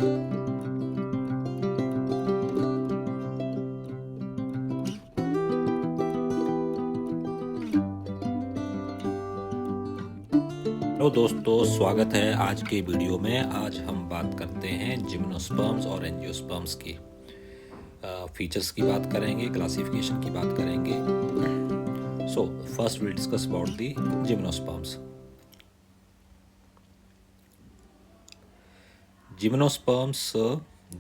Hello दोस्तों, स्वागत है आज के वीडियो में। आज हम बात करते हैं जिम्नोस्पर्म्स और एंजियोस्पर्म्स की फीचर्स की बात करेंगे, क्लासिफिकेशन की बात करेंगे। So first will discuss about the gymnosperms. Gymnosperms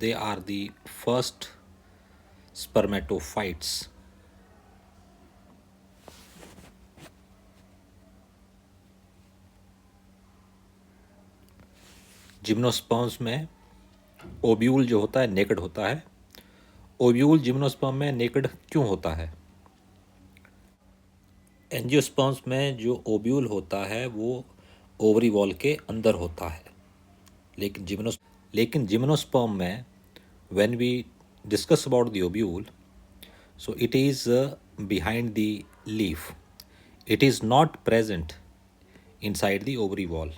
they are the first spermatophytes gymnosperms में ओव्यूल जो होता है नेकेड होता है। ओव्यूल जिम्नोस्पर्म में नेकेड क्यों होता है? एंजियोस्पर्म्स में जो ओव्यूल होता है वो ओवरी वॉल के अंदर होता है, लेकिन जिम्नोस्पर्म में when we discuss about the ovule, so it is behind the leaf. It is not present inside the ovary wall.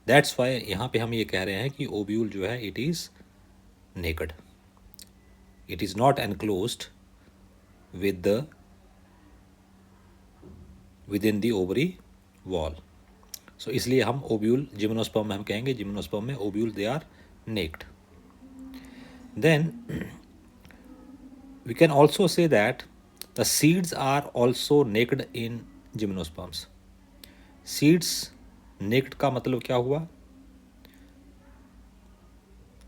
That's why यहाँ पे हम ये कह रहे हैं कि ओव्यूल जो है it is naked. It is not enclosed within the ovary wall. So इसलिए हम ओव्यूल जिम्नोस्पर्म में हम कहेंगे जिम्नोस्पर्म में ovule they are naked. Then we can also say that the seeds are also naked in gymnosperms. Seeds naked का मतलब क्या हुआ?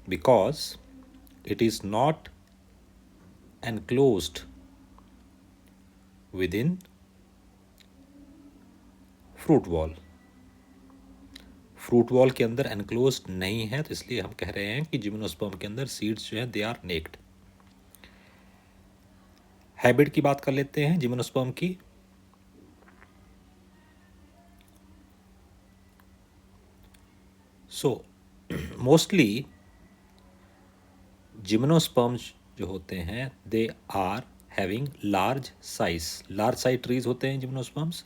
Because it is not enclosed within fruit wall. Fruit wall के अंदर एनक्लोज्ड नहीं है, तो इसलिए हम कह रहे हैं कि जिम्नोस्पर्म के अंदर सीड्स जो हैं दे आर नेक्ड। हैबिट की बात कर लेते हैं जिम्नोस्पर्म की। सो मोस्टली जिम्नोस्पर्म्स जो होते हैं they are having large size trees होते हैं gymnosperms.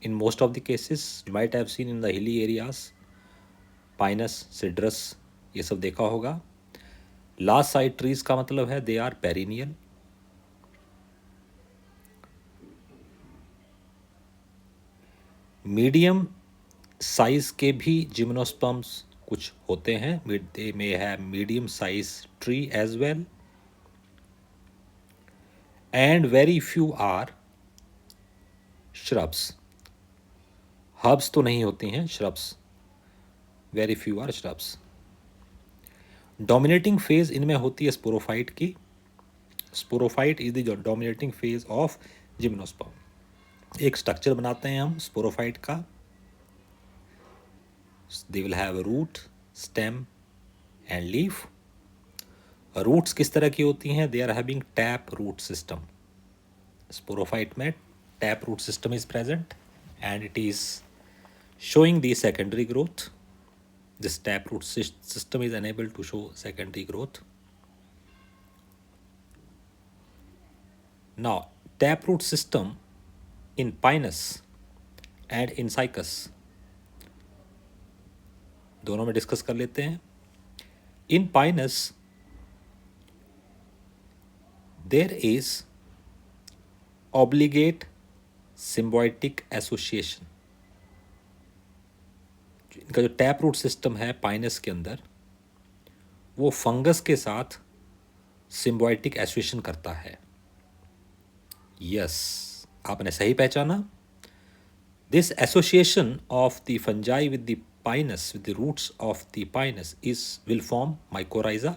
In most of the cases you might have seen in the hilly areas, pinus, cedrus, ये सब देखा होगा। लार्ज साइज ट्रीज का मतलब है they are perennial. Medium size के भी जिम्नोस्पर्म्स कुछ होते हैं, they may have medium size tree as well, and very few are shrubs. Herbs तो नहीं होती हैं, shrubs, very few are shrubs. Dominating phase इनमें होती है स्पोरोफाइट की। Sporophyte is the dominating phase of gymnosperm. एक स्ट्रक्चर बनाते हैं हम स्पोरोफाइट का। They will have root, stem and leaf. Roots किस तरह की होती हैं? They are having tap root system. Sporophyte में tap root system is present and it is showing the secondary growth. This taproot system is unable to show secondary growth. Now, taproot system in Pinus and in Cycas दोनों में discuss कर लेते हैं। In Pinus, there is obligate symbiotic association. इनका जो tap root system है Pinus के अंदर, वो फंगस के साथ सिम्बायोटिक एसोसिएशन करता है। यस, आपने सही पहचाना। This association of the fungi with the pinus, with the roots of the pinus is will form mycorrhiza.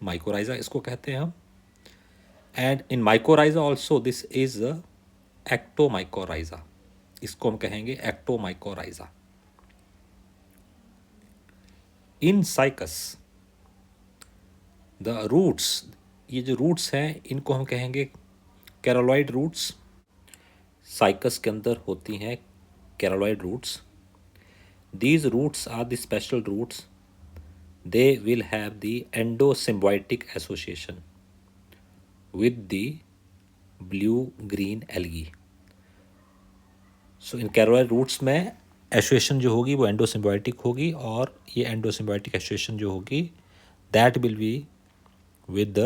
Mycorrhiza इसको कहते हैं हम। And in mycorrhiza also this is ectomycorrhiza. इसको हम कहेंगे ectomycorrhiza. In cycas the roots, ये जो roots हैं इनको हम कहेंगे कैरोलॉइड रूट्स। साइकस के अंदर होती हैं coralloid roots. These roots are the special roots. They will have the endosymbiotic association with the blue green algae. So in coralloid roots में एसोसिएशन जो होगी वो एंडोसिम्बायोटिक होगी, और ये एंडोसिम्बायोटिक एसोसिएशन जो होगी that will be with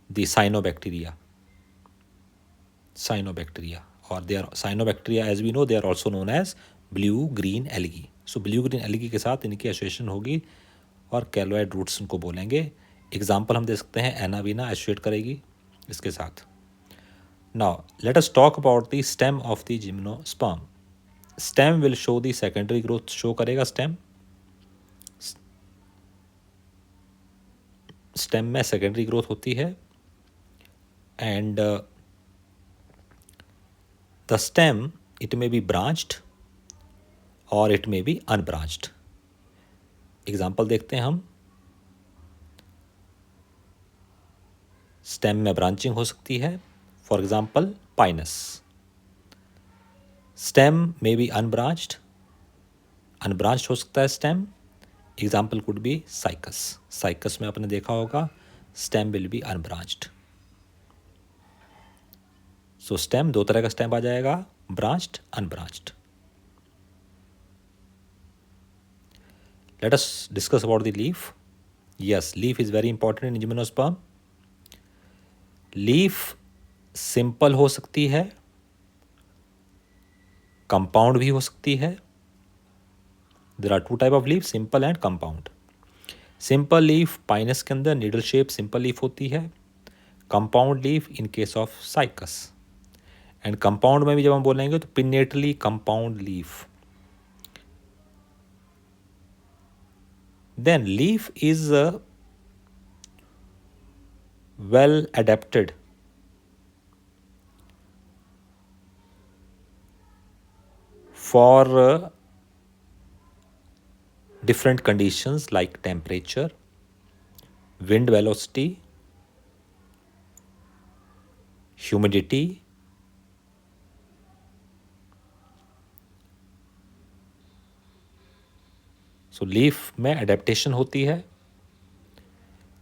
the cyanobacteria और they are cyanobacteria as we know they are also known as blue green algae. So blue green algae के साथ इनकी एसोसिएशन होगी और कैलोइड रूट्स इनको बोलेंगे। एग्जाम्पल हम दे सकते हैं एनावीना एसोसिएट करेगी इसके साथ। Now let us talk about the stem of the gymnosperm. Stem will show the secondary growth, show करेगा स्टेम में सेकेंडरी ग्रोथ होती है, and the stem it may be branched और it may be unbranched. Example देखते हैं हम। Stem में branching हो सकती है, for example Pinus. Stem may be unbranched हो सकता है stem. Example could be Cycas में आपने देखा होगा stem will be unbranched. So stem दो तरह का स्टेम आ जाएगा, branched, unbranched. Let us discuss about the leaf. Yes, leaf is very important in gymnosperm. Leaf simple हो सकती है, कंपाउंड भी हो सकती है। There are two type of leaf, simple and compound. Simple leaf pinus के अंदर नीडल शेप सिंपल लीफ होती है। Compound leaf in case of cycas. And compound में भी जब हम बोलेंगे तो pinnately compound leaf. Then leaf is well adapted for different conditions like temperature, wind velocity, humidity, so leaf में adaptation होती है।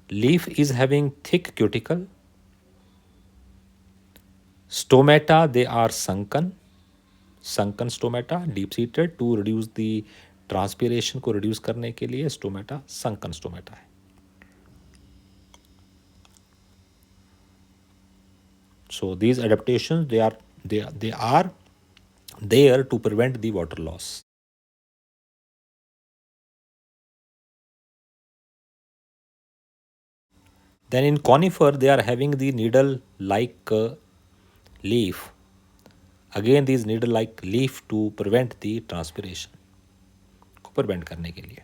leaf is having thick cuticle, stomata they are sunken stomata, deep seated, to reduce the transpiration को reduce करने के लिए stomata sunken stomata है। So these adaptations they are there to prevent the water loss. Then in conifer they are having the needle like leaf. Again these needle like leaf to prevent the transpiration, को prevent करने के लिए।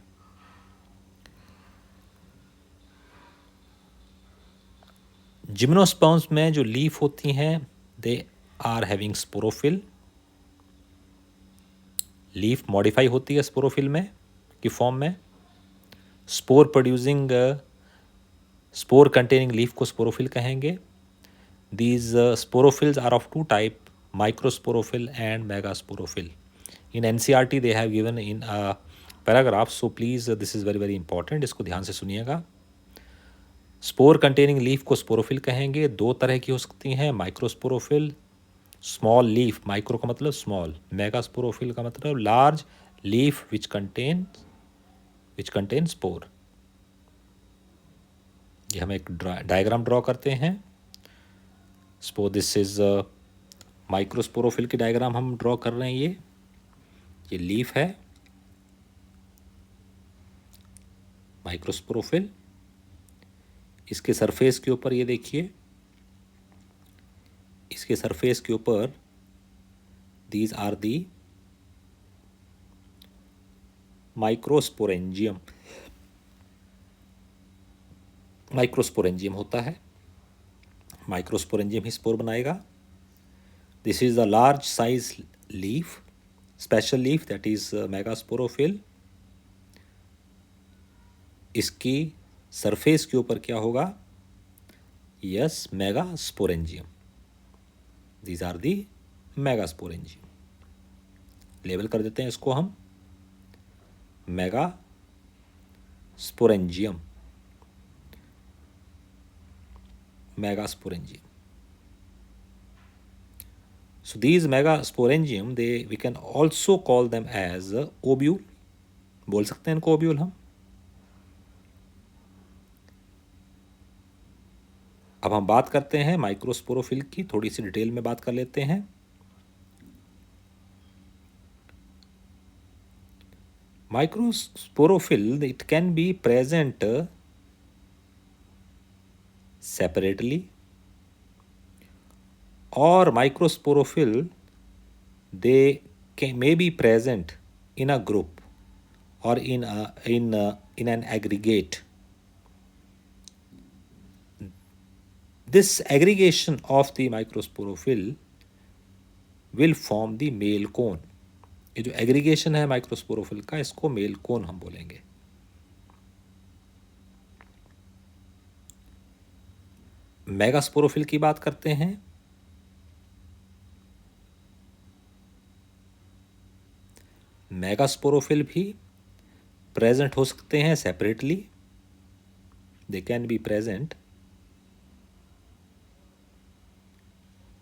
Gymnosperms में जो leaf होती हैं they are having sporophyll. Leaf modify होती है स्पोरोफिल में की फॉर्म में। Spore producing spore containing leaf को स्पोरोफिल कहेंगे। These sporophylls are of two type, microsporophyll and megasporophyll. In NCERT they have given in paragraph, so please this is very very important, इसको ध्यान से सुनिएगा। Spore containing leaf को sporophyll कहेंगे। दो तरह की हो सकती हैं, माइक्रोस्पोरोफिल, स्मॉल लीफ, माइक्रो का मतलब स्मॉल, मेगास्पोरोफिल का मतलब large leaf which contain spore. ये हम एक डायग्राम ड्रॉ करते हैं। सपोज दिस इज माइक्रोस्पोरोफिल की डायग्राम हम ड्रॉ कर रहे हैं। ये लीफ है माइक्रोस्पोरोफिल। इसके सरफेस के ऊपर ये देखिए, इसके सरफेस के ऊपर दीज आर दी माइक्रोस्पोरेंजियम होता है। माइक्रोस्पोरेंजियम ही स्पोर बनाएगा। This is the large size leaf, special leaf that is megasporophyll. इसकी सरफेस के ऊपर क्या होगा? Yes, megasporangium. These are the megasporangium. Label कर देते हैं इसको हम megasporangium. So these megasporangium, we can also call them as ovule. बोल सकते हैं इनको ओब्यूल हम. अब हम बात करते हैं माइक्रोस्पोरोफिल की, थोड़ी सी डिटेल में बात कर लेते हैं. Microsporophyll, it can be present separately, or microsporophyll, may be present in a group or in an aggregate. This aggregation of the microsporophyll will form the male cone. ये जो एग्रीगेशन है माइक्रोस्पोरोफिल का, इसको मेल कोन हम बोलेंगे. Megasporophyll की बात करते हैं. मेगास्पोरोफिल भी प्रेजेंट हो सकते हैं separately. They can be present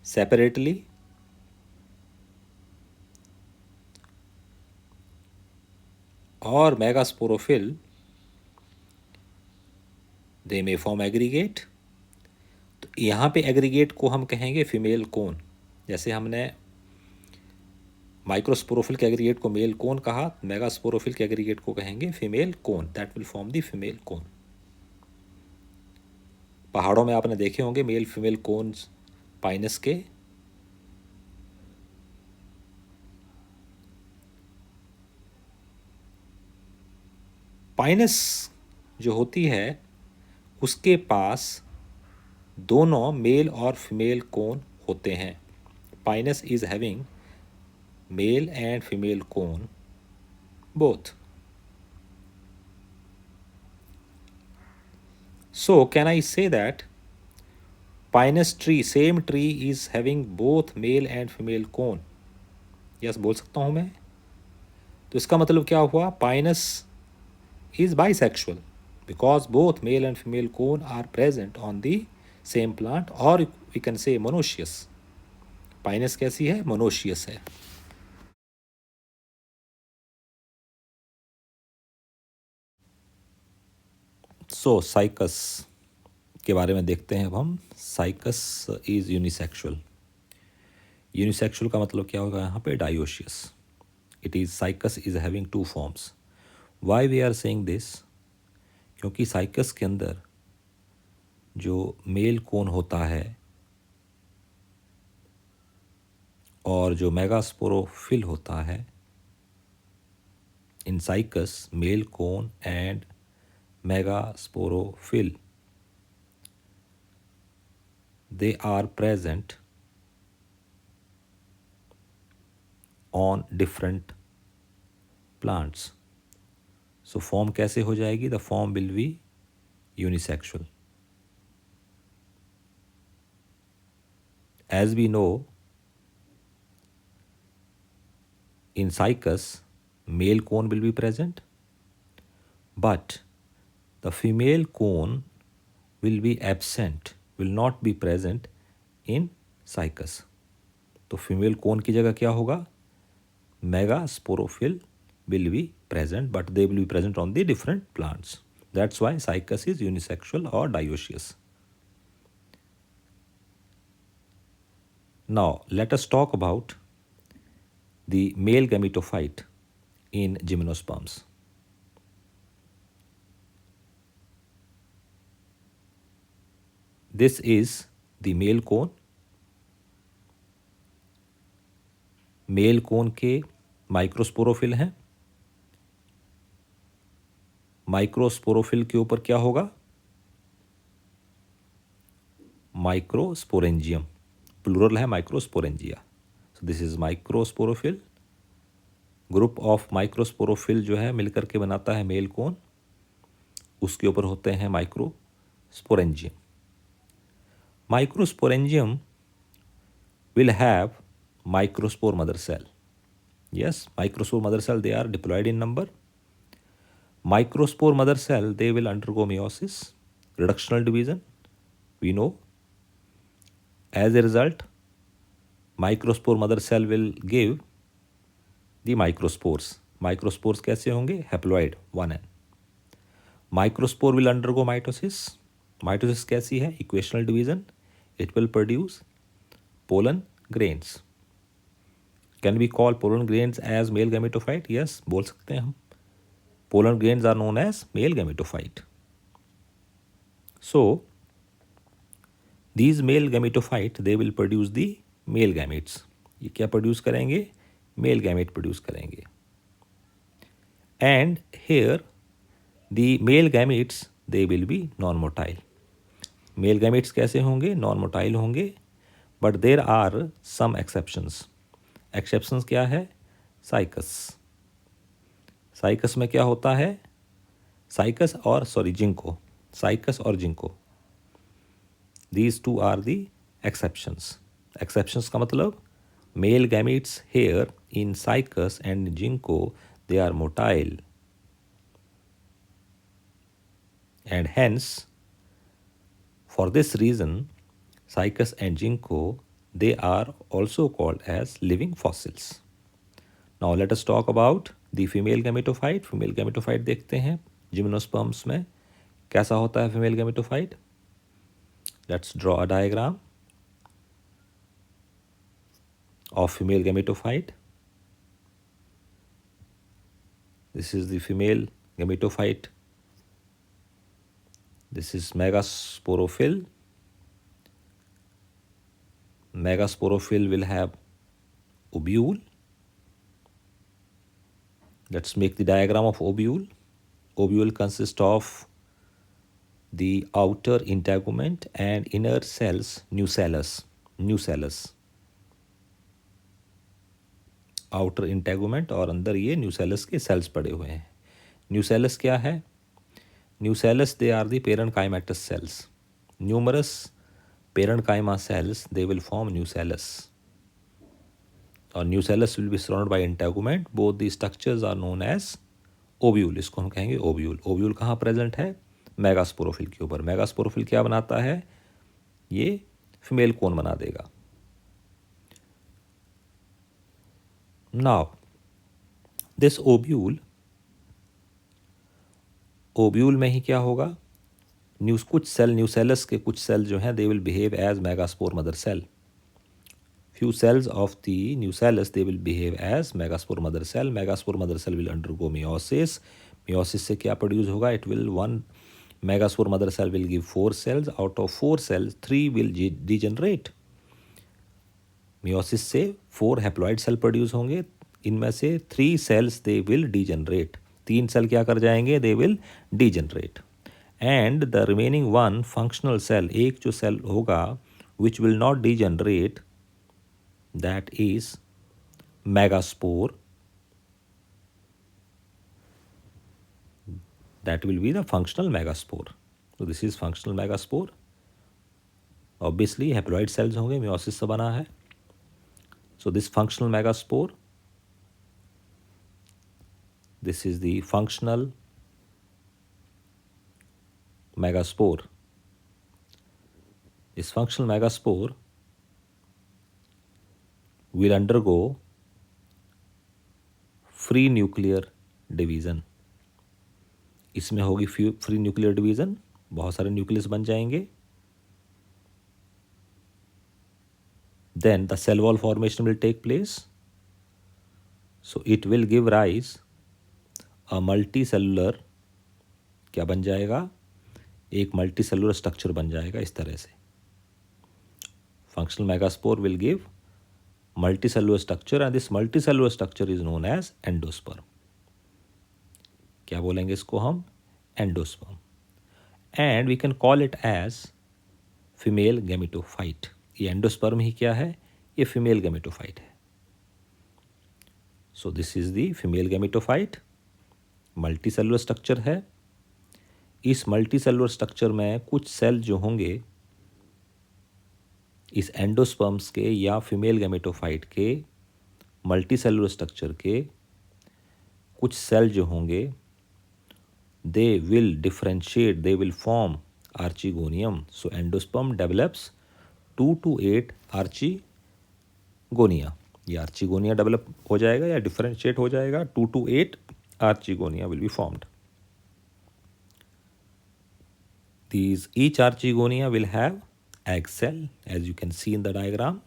separately, और मेगास्पोरोफिल दे मे फॉर्म एग्रीगेट. तो यहाँ पे एग्रीगेट को हम कहेंगे फीमेल कोन. जैसे हमने माइक्रोस्पोरोफिल के एग्रीगेट को मेल कोन कहा, मेगास्पोरोफिल के एग्रीगेट को कहेंगे female cone. That will form the female cone. पहाड़ों में आपने देखे होंगे मेल फीमेल कोन्स पाइनस के. पाइनस जो होती है उसके पास दोनों मेल और फीमेल कोन होते हैं. Pinus is having male and female cone both. So can I say that Pinus tree, same tree is having both male and female cone? Yes, बोल सकता हूँ मैं. तो इसका मतलब क्या हुआ? Pinus is bisexual because both male and female cone are present on the same plant, or we can say monoecious. Pinus कैसी है? Monoecious है. So साइकस के बारे में देखते हैं अब हम. Cycas is unisexual. यूनिसेक्सुअल का मतलब क्या होगा यहाँ पे? Dioecious. It is cycas is having two forms. Why we are saying this? क्योंकि साइकस के अंदर जो मेल कोन होता है और जो मेगास्पोरोफिल होता है, इन cycas male cone and megasporophyll, they are present on different plants. So form कैसे हो जाएगी? The form will be unisexual. As we know, in cycas male cone will be present, but the female cone will be absent, will not be present in cycas. तो female cone की जगह क्या होगा? Megasporophyll will be present, but they will be present on the different plants. That's why cycas is unisexual or dioecious. Now let us talk about the male gametophyte in gymnosperms. This is the male cone. Male cone के microsporophyll हैं. Microsporophyll के ऊपर क्या होगा? Microsporangium. Plural है microsporangia. So this is microsporophyll. Group of microsporophyll जो है मिलकर के बनाता है मेल कोन. उसके ऊपर होते हैं microsporangium. Microsporangium will have microspore mother cell. Yes, microspore mother cell, they are diploid in number. Microspore mother cell, they will undergo meiosis, reductional division, we know. As a result, microspore mother cell will give the microspores. Microspores कैसे होंगे? Haploid 1n। Microspore will undergo mitosis. Mitosis कैसी है? Equational division. It will produce pollen grains. Can we call pollen grains as male gametophyte? Yes, बोल सकते हैं हम। Pollen grains are known as male gametophyte. So these male gametophyte they will produce the male gametes। ये क्या produce करेंगे? Male gamete produce करेंगे। And here the male gametes they will be non motile. Male gametes कैसे होंगे? Non motile होंगे। But there are some exceptions. Exceptions क्या है? Cycas. Cycas में क्या होता है? साइकस और जिंको। साइकस और ginkgo, these two are the exceptions। exceptions का मतलब male gametes here in cycas and ginkgo they are motile, and hence for this reason cycas and ginkgo they are also called as living fossils। now let us talk about the female gametophyte। female gametophyte देखते हैं gymnosperms में कैसा होता है female gametophyte। let's draw a diagram of female gametophyte। This is the female gametophyte। This is megasporophil। Megasporophil will have ovule। Let's make the diagram of ovule। Ovule consists of the outer integument and inner cells nucellus। nucellus outer integument और अंदर ये nucellus के sales पड़े हुए हैं। Nucellus क्या है? Nucellus they are the parenchymatous cells. Numerous parenchyma cells they will form nucellus, और nucellus will be surrounded by integument। both the structures are known as ovule। इसको हम कहेंगे ovule। ovule कहाँ प्रेजेंट है? मेगास्पोरोफिल के ऊपर। मेगास्पोरोफिल क्या बनाता है? ये फीमेल कोन बना देगा। नाउ दिस ओव्यूल, ओव्यूल में ही क्या होगा? कुछ सेल न्यूसेलस के कुछ सेल जो हैं they will behave as megaspore mother cell. few cells of the nucellus they will behave as megaspore mother cell। megaspore mother cell will undergo meiosis। meiosis से क्या प्रोड्यूस होगा? it will one megaspore mother cell will give 4 cells। out of 4 cells 3 will degenerate। meiosis से 4 haploid cell produce होंगे, इनमें से 3 cells they will degenerate। 3 cell क्या कर जाएंगे? they will degenerate। and the remaining 1 functional cell, एक जो cell होगा which will not degenerate, that is megaspore। that will be the functional megaspore। so this is functional megaspore। obviously haploid cells होंगे, meiosis से बना है। so this functional megaspore, this is the functional megaspore। this functional megaspore will undergo free nuclear division. इसमें होगी free nuclear division, बहुत सारे nucleus बन जाएंगे। Then the cell wall formation will take place. So it will give rise a multicellular, क्या बन जाएगा? एक मल्टी सेलुलर स्ट्रक्चर बन जाएगा इस तरह से। Functional megaspore will give multicellular structure and this multicellular structure is known as endosperm। क्या बोलेंगे इसको हम? endosperm। and we can call it as female gametophyte। ये एंडोस्पर्म ही क्या है? ये फीमेल गैमेटोफाइट है। so this is the female gametophyte। Multicellular structure है। इस मल्टीसेलुलर स्ट्रक्चर में कुछ सेल जो होंगे इस एंडोस्पर्म्स के या फीमेल गैमेटोफाइट के मल्टीसेलुलर स्ट्रक्चर के कुछ सेल जो होंगे they will differentiate, they will form archegonium. So endosperm develops 2 to 8 archegonium gonia. ये आर्चिगोनिया डेवलप हो जाएगा या डिफरेंशिएट हो जाएगा, 2 to 8 archegonia will be formed. These each archegonia will have egg cell as you can see in the diagram.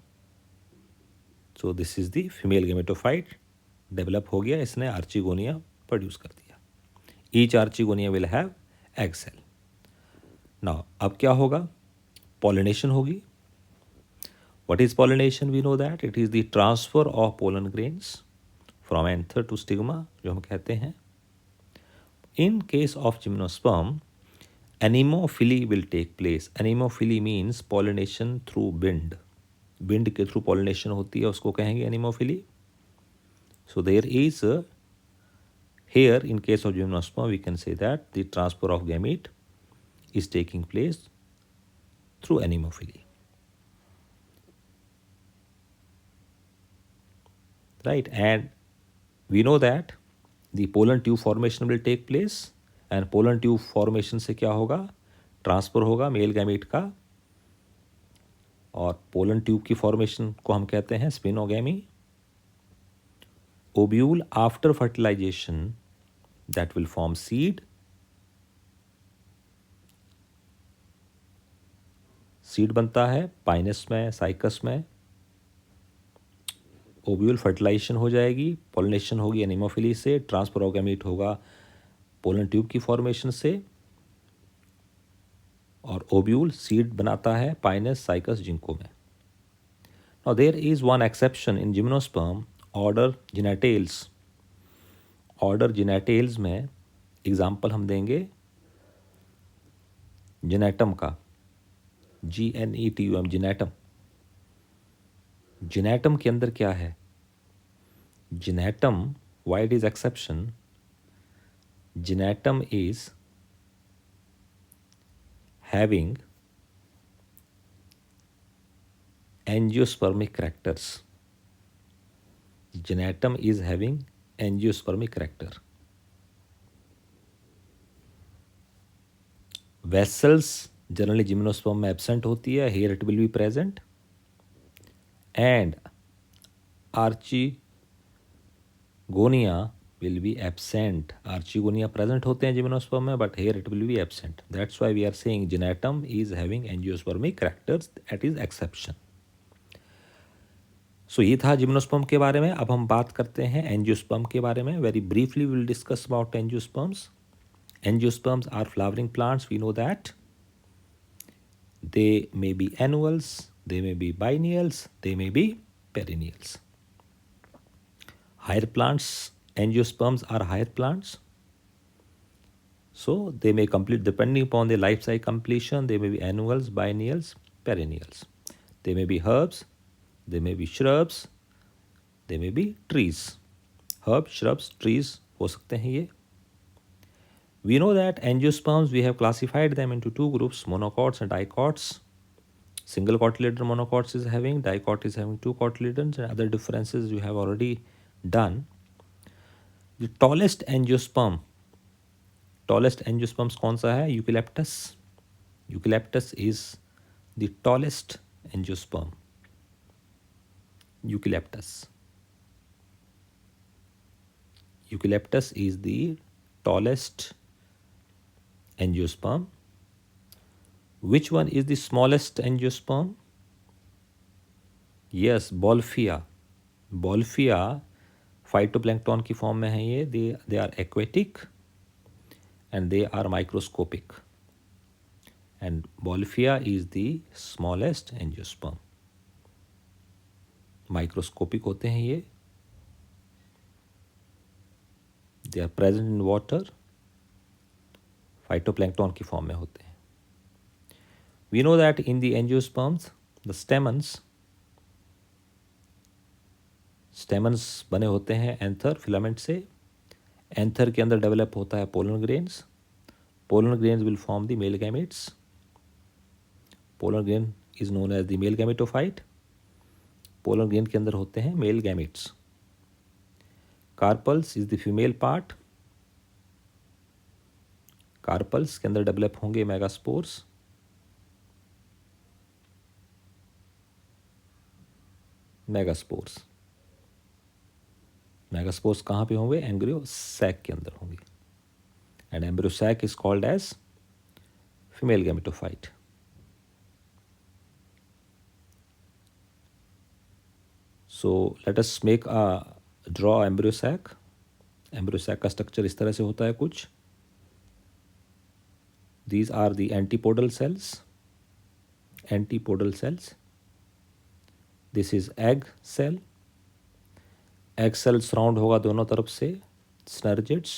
So this is the female gametophyte, develop हो गया, इसने archegonia produce कर दिया. Each archegonia will have egg cell. Now अब क्या होगा, pollination होगी. What is pollination? We know that it is the transfer of pollen grains from anther to stigma, जो हम कहते हैं. In case of gymnosperm, anemophily will take place. Anemophily means pollination through wind. Wind के through pollination होती है, उसको कहेंगे anemophily. So there is here in case of gymnosperm we can say that the transfer of gamete is taking place through anemophily. Right, and we know that the pollen tube formation will take place, and pollen tube formation से क्या होगा, transfer होगा male gamete का, और pollen tube की formation को हम कहते हैं siphonogamy. Ovule after fertilization that will form seed. Seed बनता है पाइनस में, साइकस में. ओब्यूल फर्टिलाइजेशन हो जाएगी, पोलिनेशन होगी एनिमोफिली से, ट्रांसफर ऑफ गैमीट होगा पोलन ट्यूब की फॉर्मेशन से, और ओब्यूल सीड बनाता है पाइनस, साइकस, जिंको में. Now there is one exception in gymnosperm, order Gnetales. Order Gnetales में एग्जाम्पल हम देंगे जिनेटम का, GNETUM, जिनेटम. जिनेटम के अंदर क्या है, Gnetum, why it is exception, Gnetum is having angiospermic characters. Gnetum is having angiospermic character. Vessels generally gymnosperm में absent होती है, here it will be present. And archegonia will be absent. Archegonia present होते हैं gymnosperm में, but here it will be absent. That's why we are saying genetum is having angiospermic characters. That is exception. So ये था gymnosperm के बारे में. अब हम बात करते हैं एंजियोस्पर्म के बारे में. Very briefly we will discuss about angiosperms. Angiosperms are flowering plants. We know that they may be annuals, they may be biennials, they may be perennials. Higher plants, angiosperms are higher plants, so they may complete depending upon their life cycle completion. They may be annuals, biennials, perennials. They may be herbs, they may be shrubs, they may be trees. Herbs, shrubs, trees हो सकते हैं ये. We know that angiosperms, we have classified them into two groups, monocots and dicots. Single cotyledon monocots is having, dicot is having two cotyledons, and other differences you have already done. The tallest angiosperm, tallest angiosperms कौन सा है, eucalyptus. Eucalyptus is the tallest angiosperm. Eucalyptus. Eucalyptus is the tallest angiosperm. Which one is the smallest angiosperm? Yes, Bolfia. Bolfia phytoplankton की form में है ये. They are aquatic and they are microscopic, and Wolffia is the smallest angiosperm. Microscopic होते हैं ये. They are present in water, phytoplankton की form में होते हैं. We know that in the angiosperms the stamens बने होते हैं एंथर फिलामेंट से. एंथर के अंदर डेवलप होता है pollen grains. Pollen grains will form the male gametes. Pollen grain is known as the male gametophyte. Pollen grain के अंदर होते हैं male gametes. Carpels is the female part. Carpels के अंदर डेवलप होंगे मेगास्पोर्स। मेगास्पोर्स कहाँ पे होंगे? एम्ब्रियो सैक के अंदर होंगे। And embryo sac is called as female gametophyte. So let us make draw embryo sac. Embryo sac का स्ट्रक्चर इस तरह से होता है कुछ। These are the antipodal cells. Antipodal cells. This is egg cell. Egg cell surround होगा दोनों तरफ से snargids.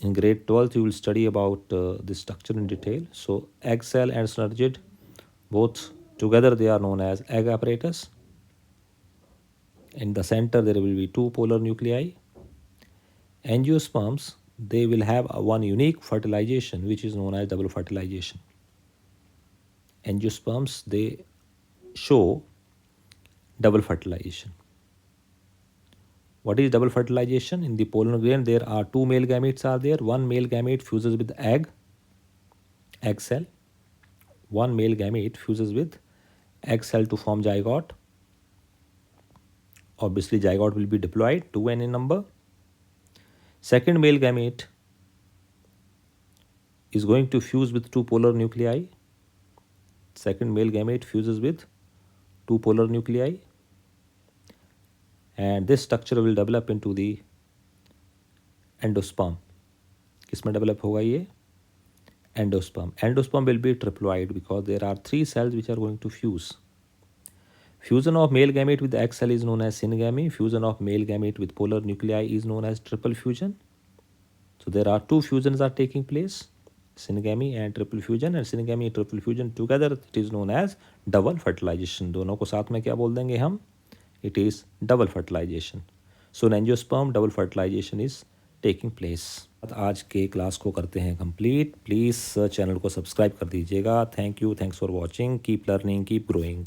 In grade 12th you will study about this structure in detail. So egg cell and snargid, both together they are known as egg apparatus. In the center there will be two polar nuclei. Angiosperms, they will have one unique fertilization which is known as double fertilization. Angiosperms, they show double fertilization. What is double fertilization? In the pollen grain there are two male gametes are there. One male gamete fuses with egg cell. One male gamete fuses with egg cell to form zygote. Obviously zygote will be diploid, 2n in number. Second male gamete is going to fuse with two polar nuclei. Second male gamete fuses with two polar nuclei, and this structure will develop into the endosperm. किसमें develop होगा ये? Endosperm. Endosperm will be triploid because there are three cells which are going to fuse. Fusion of male gamete with egg cell is known as syngamy. Fusion of male gamete with polar nuclei is known as triple fusion. So there are two fusions are taking place, syngamy and triple fusion, and syngamy and triple fusion together it is known as double fertilization. दोनों को साथ में क्या बोल देंगे हम? It is double fertilization. So in angiosperm double fertilization is taking place. आज के क्लास को करते हैं कंप्लीट. प्लीज़ चैनल को सब्सक्राइब कर दीजिएगा. Thank you, thanks for watching. Keep learning, keep growing.